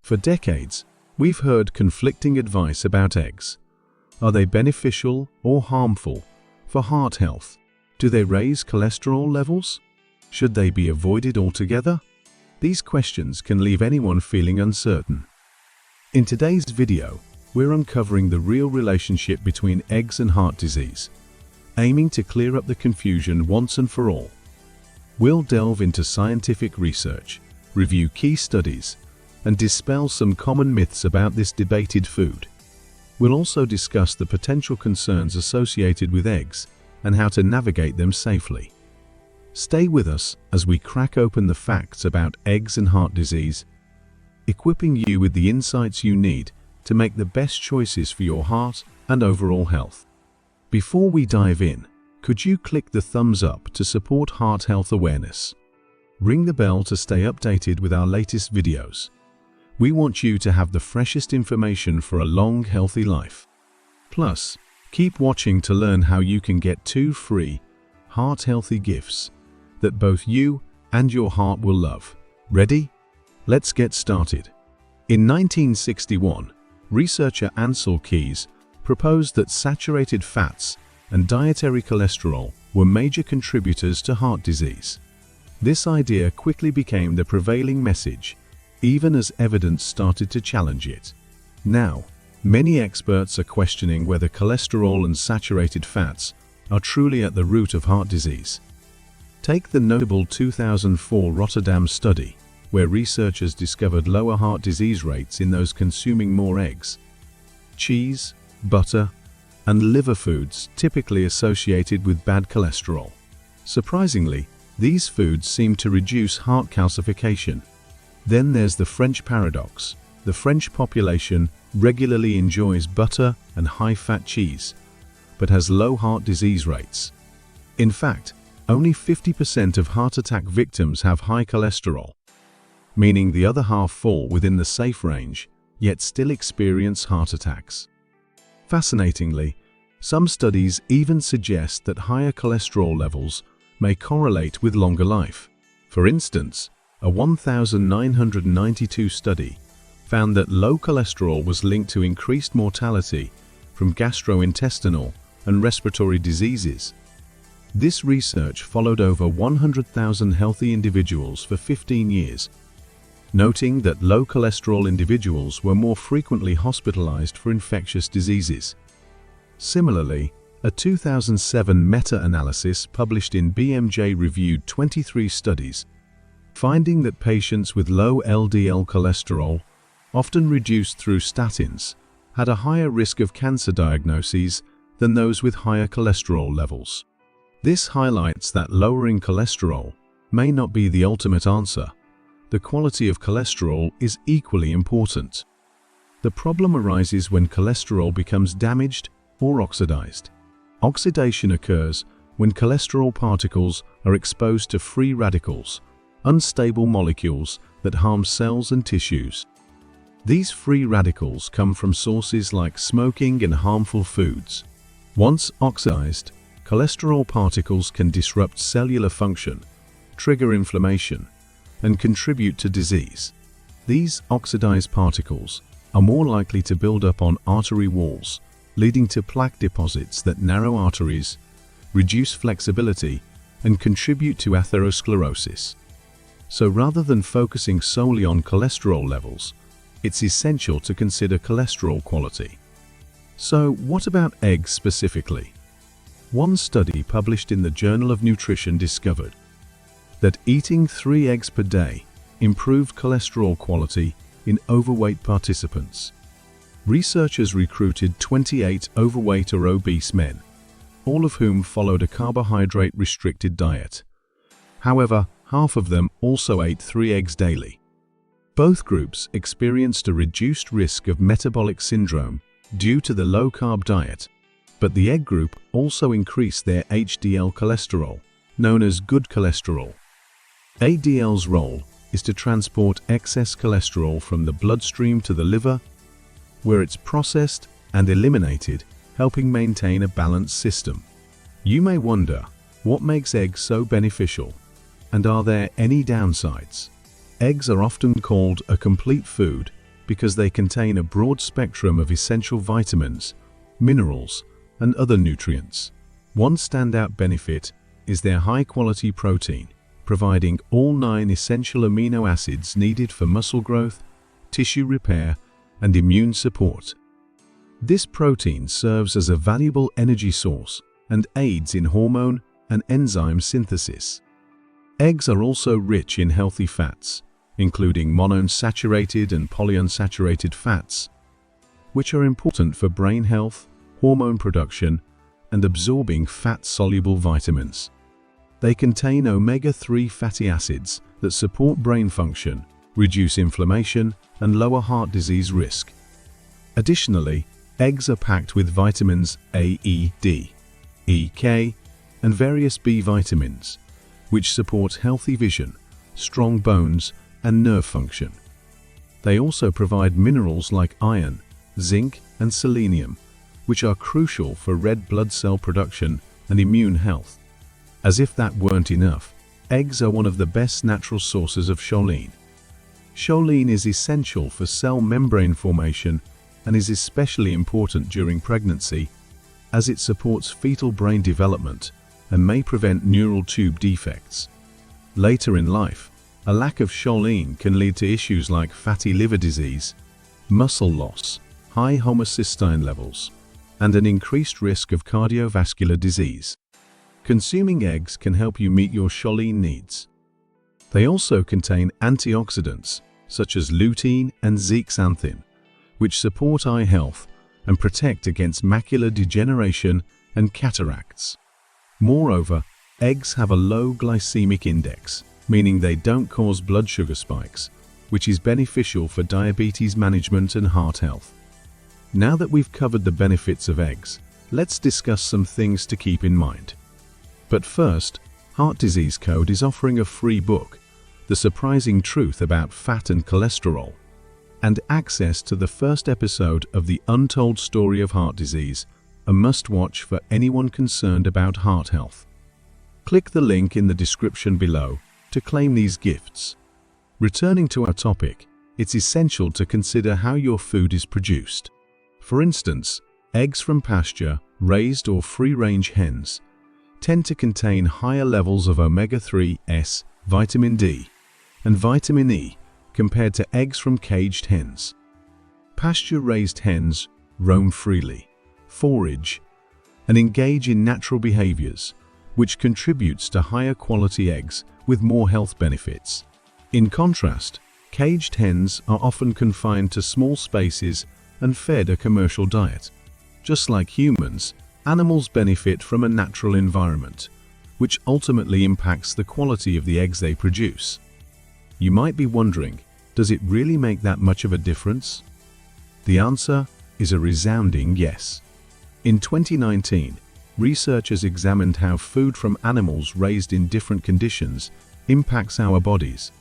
For decades, we've heard conflicting advice about eggs. Are they beneficial or harmful for heart health? Do they raise cholesterol levels? Should they be avoided altogether? These questions can leave anyone feeling uncertain. In today's video, we're uncovering the real relationship between eggs and heart disease, aiming to clear up the confusion once and for all. We'll delve into scientific research, review key studies, and dispel some common myths about this debated food. We'll also discuss the potential concerns associated with eggs and how to navigate them safely. Stay with us as we crack open the facts about eggs and heart disease, equipping you with the insights you need to make the best choices for your heart and overall health. Before we dive in, could you click the thumbs up to support heart health awareness? Ring the bell to stay updated with our latest videos. We want you to have the freshest information for a long, healthy life. Plus, keep watching to learn how you can get 2 free, heart-healthy gifts that both you and your heart will love. Ready? Let's get started. In 1961, researcher Ancel Keys proposed that saturated fats and dietary cholesterol were major contributors to heart disease. This idea quickly became the prevailing message, even as evidence started to challenge it. Now, many experts are questioning whether cholesterol and saturated fats are truly at the root of heart disease. Take the notable 2004 Rotterdam study, where researchers discovered lower heart disease rates in those consuming more eggs, cheese, butter, and liver foods typically associated with bad cholesterol. Surprisingly, these foods seem to reduce heart calcification. Then there's the French paradox. The French population regularly enjoys butter and high-fat cheese, but has low heart disease rates. In fact, only 50% of heart attack victims have high cholesterol, meaning the other half fall within the safe range, yet still experience heart attacks. Fascinatingly, some studies even suggest that higher cholesterol levels may correlate with longer life. For instance, a 1992 study found that low cholesterol was linked to increased mortality from gastrointestinal and respiratory diseases. This research followed over 100,000 healthy individuals for 15 years, noting that low cholesterol individuals were more frequently hospitalized for infectious diseases. Similarly, a 2007 meta-analysis published in BMJ reviewed 23 studies, finding that patients with low LDL cholesterol, often reduced through statins, had a higher risk of cancer diagnoses than those with higher cholesterol levels. This highlights that lowering cholesterol may not be the ultimate answer. The quality of cholesterol is equally important. The problem arises when cholesterol becomes damaged or oxidized. Oxidation occurs when cholesterol particles are exposed to free radicals, unstable molecules that harm cells and tissues. These free radicals come from sources like smoking and harmful foods. Once oxidized, cholesterol particles can disrupt cellular function, trigger inflammation, and contribute to disease. These oxidized particles are more likely to build up on artery walls, leading to plaque deposits that narrow arteries, reduce flexibility, and contribute to atherosclerosis. So rather than focusing solely on cholesterol levels, it's essential to consider cholesterol quality. So what about eggs specifically? One study published in the Journal of Nutrition discovered that eating 3 eggs per day improved cholesterol quality in overweight participants. Researchers recruited 28 overweight or obese men, all of whom followed a carbohydrate-restricted diet. However, half of them also ate 3 eggs daily. Both groups experienced a reduced risk of metabolic syndrome due to the low-carb diet, but the egg group also increased their HDL cholesterol, known as good cholesterol. HDL's role is to transport excess cholesterol from the bloodstream to the liver, where it's processed and eliminated, helping maintain a balanced system. You may wonder, what makes eggs so beneficial? And are there any downsides? Eggs are often called a complete food because they contain a broad spectrum of essential vitamins, minerals, and other nutrients. One standout benefit is their high-quality protein, providing all 9 essential amino acids needed for muscle growth, tissue repair, and immune support. This protein serves as a valuable energy source and aids in hormone and enzyme synthesis. Eggs are also rich in healthy fats, including monounsaturated and polyunsaturated fats, which are important for brain health, hormone production, and absorbing fat-soluble vitamins. They contain omega-3 fatty acids that support brain function, reduce inflammation, and lower heart disease risk. Additionally, eggs are packed with vitamins A, E, D, E, K, and various B vitamins, which support healthy vision, strong bones, and nerve function. They also provide minerals like iron, zinc, and selenium, which are crucial for red blood cell production and immune health. As if that weren't enough, eggs are one of the best natural sources of choline. Choline is essential for cell membrane formation and is especially important during pregnancy, as it supports fetal brain development and may prevent neural tube defects. Later in life, a lack of choline can lead to issues like fatty liver disease, muscle loss, high homocysteine levels, and an increased risk of cardiovascular disease. Consuming eggs can help you meet your choline needs. They also contain antioxidants such as lutein and zeaxanthin, which support eye health and protect against macular degeneration and cataracts. Moreover, eggs have a low glycemic index, meaning they don't cause blood sugar spikes, which is beneficial for diabetes management and heart health. Now that we've covered the benefits of eggs, let's discuss some things to keep in mind. But first, Heart Disease Code is offering a free book, The Surprising Truth About Fat and Cholesterol, and access to the first episode of The Untold Story of Heart Disease, a must-watch for anyone concerned about heart health. Click the link in the description below to claim these gifts. Returning to our topic, it's essential to consider how your food is produced. For instance, eggs from pasture-raised or free-range hens tend to contain higher levels of omega-3s, vitamin D, and vitamin E compared to eggs from caged hens. Pasture-raised hens roam freely, forage, and engage in natural behaviors, which contributes to higher quality eggs with more health benefits. In contrast, caged hens are often confined to small spaces and fed a commercial diet. Just like humans, animals benefit from a natural environment, which ultimately impacts the quality of the eggs they produce. You might be wondering, does it really make that much of a difference? The answer is a resounding yes. In 2019, researchers examined how food from animals raised in different conditions impacts our bodies.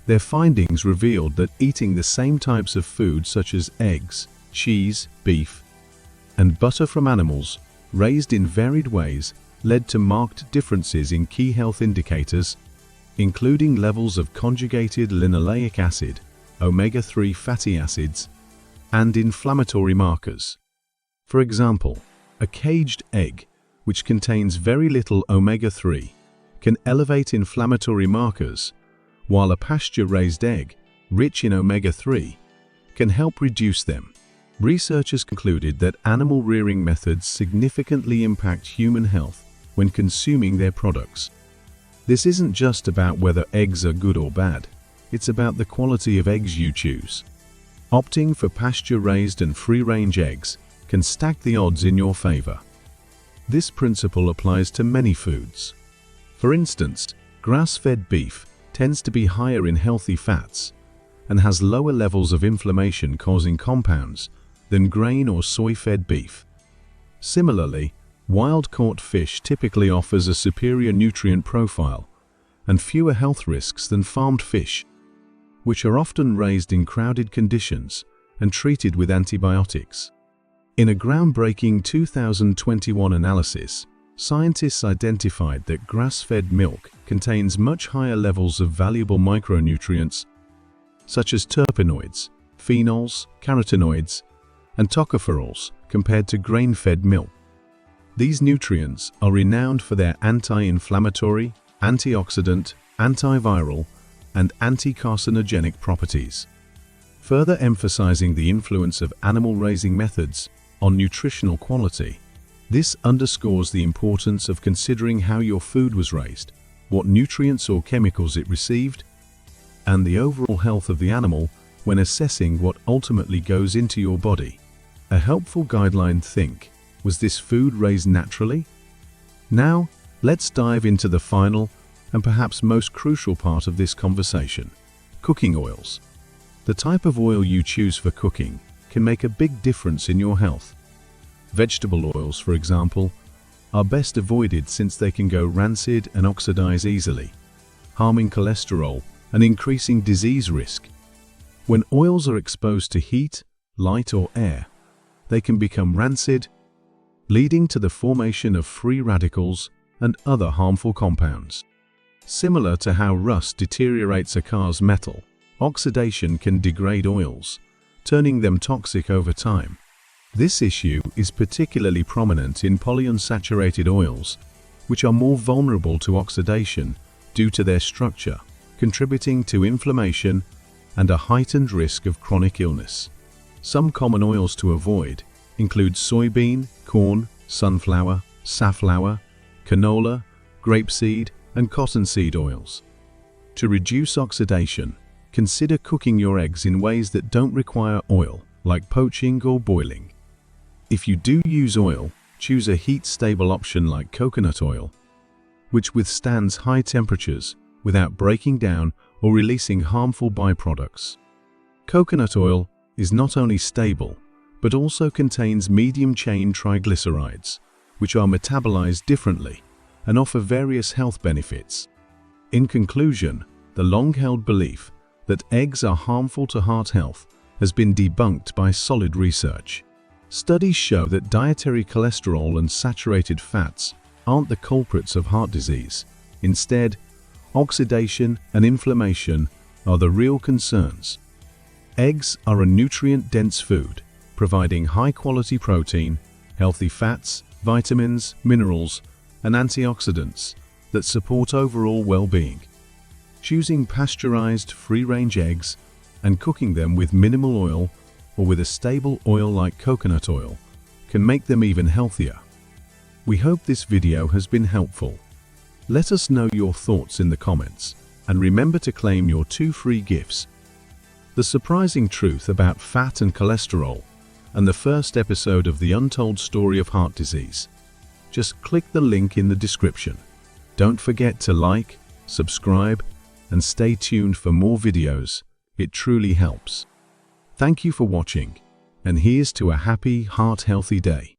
Their findings revealed that eating the same types of food such as eggs, cheese, beef, and butter from animals raised in varied ways led to marked differences in key health indicators, including levels of conjugated linoleic acid, omega-3 fatty acids, and inflammatory markers. For example, a caged egg, which contains very little omega-3, can elevate inflammatory markers, while a pasture-raised egg, rich in omega-3, can help reduce them. Researchers concluded that animal rearing methods significantly impact human health when consuming their products. This isn't just about whether eggs are good or bad, it's about the quality of eggs you choose. Opting for pasture-raised and free-range eggs can stack the odds in your favor. This principle applies to many foods. For instance, grass-fed beef tends to be higher in healthy fats and has lower levels of inflammation-causing compounds than grain or soy-fed beef. Similarly, wild-caught fish typically offers a superior nutrient profile and fewer health risks than farmed fish, which are often raised in crowded conditions and treated with antibiotics. In a groundbreaking 2021 analysis, scientists identified that grass-fed milk contains much higher levels of valuable micronutrients, such as terpenoids, phenols, carotenoids, and tocopherols compared to grain-fed milk. These nutrients are renowned for their anti-inflammatory, antioxidant, antiviral, and anti-carcinogenic properties, further emphasizing the influence of animal raising methods on nutritional quality. This underscores the importance of considering how your food was raised, what nutrients or chemicals it received, and the overall health of the animal when assessing what ultimately goes into your body. A helpful guideline: think, was this food raised naturally? Now, let's dive into the final and perhaps most crucial part of this conversation: cooking oils. The type of oil you choose for cooking can make a big difference in your health. Vegetable oils, for example, are best avoided since they can go rancid and oxidize easily, harming cholesterol and increasing disease risk. When oils are exposed to heat, light, or air, they can become rancid, leading to the formation of free radicals and other harmful compounds. Similar to how rust deteriorates a car's metal, oxidation can degrade oils, turning them toxic over time. This issue is particularly prominent in polyunsaturated oils, which are more vulnerable to oxidation due to their structure, contributing to inflammation and a heightened risk of chronic illness. Some common oils to avoid include soybean, corn, sunflower, safflower, canola, grapeseed, and cottonseed oils. To reduce oxidation, consider cooking your eggs in ways that don't require oil, like poaching or boiling. If you do use oil, choose a heat-stable option like coconut oil, which withstands high temperatures without breaking down or releasing harmful byproducts. Coconut oil is not only stable, but also contains medium-chain triglycerides, which are metabolized differently and offer various health benefits. In conclusion, the long-held belief that eggs are harmful to heart health has been debunked by solid research. Studies show that dietary cholesterol and saturated fats aren't the culprits of heart disease. Instead, oxidation and inflammation are the real concerns. Eggs are a nutrient-dense food, providing high-quality protein, healthy fats, vitamins, minerals, and antioxidants that support overall well-being. Choosing pasture-raised free-range eggs and cooking them with minimal oil or with a stable oil like coconut oil can make them even healthier. We hope this video has been helpful. Let us know your thoughts in the comments, and remember to claim your 2 free gifts: The Surprising Truth About Fat and Cholesterol, and the first episode of The Untold Story of Heart Disease. Just click the link in the description. Don't forget to like, subscribe, and stay tuned for more videos. It truly helps. Thank you for watching, and here's to a happy, heart-healthy day.